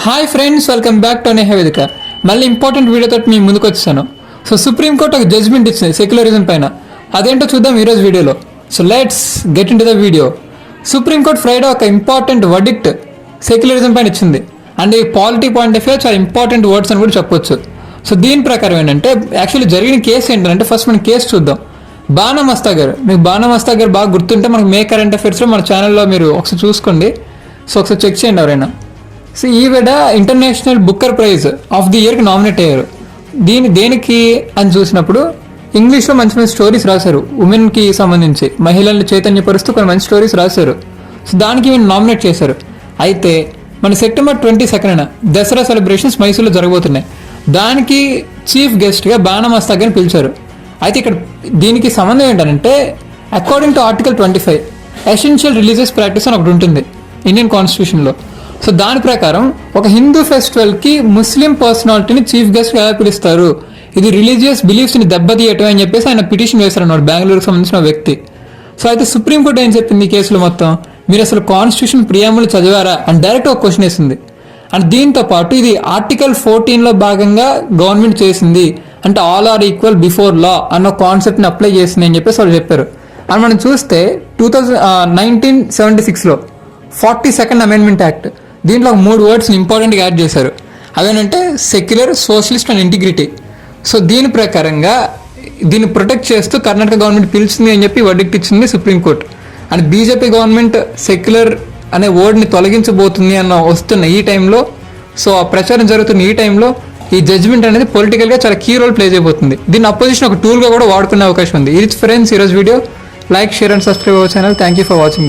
Hi friends, welcome back to Neha వేదిక. మళ్ళీ important వీడియోతో మీ ముందుకు వచ్చాను. సో సుప్రీంకోర్టు ఒక జడ్జ్మెంట్ ఇచ్చింది సెక్యులరిజం పైన. అదేంటో చూద్దాం ఈరోజు వీడియోలో. So let's get in to the video. Supreme court Friday ఒక ఇంపార్టెంట్ వర్డిక్ట్ సెక్యులరిజం పైన ఇచ్చింది. అండ్ ఈ పాలిటీ పాయింట్ ఆఫ్ వ్యూ చాలా ఇంపార్టెంట్ వర్డ్స్ అని కూడా చెప్పొచ్చు. సో దీని ప్రకారం ఏంటంటే యాక్చువల్లీ జరిగిన కేసు ఏంటంటే ఫస్ట్ మనం కేసు చూద్దాం. బాణా మస్తా గారు, మీకు బాణా మస్తా గారు బాగా గుర్తుంటే మనకు మే కరెంట్ అఫైర్స్లో మన ఛానల్లో మీరు ఒకసారి చూసుకోండి. సో ఒకసారి చెక్ చేయండి ఎవరైనా. సో ఈవిడ international Booker prize of the ఇయర్కి నామినేట్ అయ్యారు. దేనికి అని చూసినప్పుడు ఇంగ్లీష్లో మంచి మంచి స్టోరీస్ రాశారు. ఉమెన్కి సంబంధించి మహిళల్ని చైతన్యపరుస్తూ కొన్ని మంచి స్టోరీస్ రాశారు. సో దానికి ఈమెను నామినేట్ చేశారు. అయితే మన సెప్టెంబర్ 22న దసరా సెలబ్రేషన్స్ మైసూర్లో జరగబోతున్నాయి. దానికి చీఫ్ గెస్ట్గా బాణా మస్తా గారిని పిలిచారు. అయితే ఇక్కడ దీనికి సంబంధం ఏంటంటే according to article 25 essential religious practice అని ఒకటి ఉంటుంది ఇండియన్ కాన్స్టిట్యూషన్లో. సో దాని ప్రకారం ఒక హిందూ ఫెస్టివల్కి ముస్లిం పర్సనాలిటీని చీఫ్ గెస్ట్గా ఎలా పిలుస్తారు, ఇది రిలీజియస్ బిలీఫ్స్ని దెబ్బతీయటం అని చెప్పేసి ఆయన పిటిషన్ వేశారు అన్నమాట, బెంగళూరుకు సంబంధించిన వ్యక్తి. సో అయితే సుప్రీంకోర్టు ఏం చెప్పింది ఈ కేసులో మొత్తం, మీరు అసలు కాన్స్టిట్యూషన్ ప్రియాములు చదివారా అని డైరెక్ట్ ఒక క్వశ్చన్ వేసింది. అండ్ దీంతో పాటు ఇది ఆర్టికల్ 14లో భాగంగా గవర్నమెంట్ చేసింది, అంటే all are equal before law అన్న కాన్సెప్ట్ని అప్లై చేసింది అని చెప్పేసి వాళ్ళు చెప్పారు. అండ్ మనం చూస్తే 1976లో 42nd అమెండ్మెంట్ యాక్ట్, దీంట్లో 3 వర్డ్స్ని ఇంపార్టెంట్గా యాడ్ చేశారు. అవేంటంటే secular, socialist and integrity. So దీని ప్రకారంగా దీన్ని ప్రొటెక్ట్ చేస్తూ కర్ణాటక గవర్నమెంట్ పిలిచింది అని చెప్పి వర్డిక్ట్ ఇచ్చింది supreme court. And BJP government secular అనే వర్డ్ని తొలగించబోతుంది అన్న వస్తున్న ఈ టైంలో, సో ఆ ప్రచారం జరుగుతున్న ఈ టైంలో ఈ జడ్జ్మెంట్ అనేది పొలిటికల్గా చాలా కీ రోల్ ప్లే చేయబోతుంది. దీన్ని అపోజిషన్ ఒక టూల్గా కూడా వాడుకునే అవకాశం ఉంది. ఇది ఫ్రెండ్స్ ఈరోజు video. Like, share and subscribe our channel. Thank you for watching.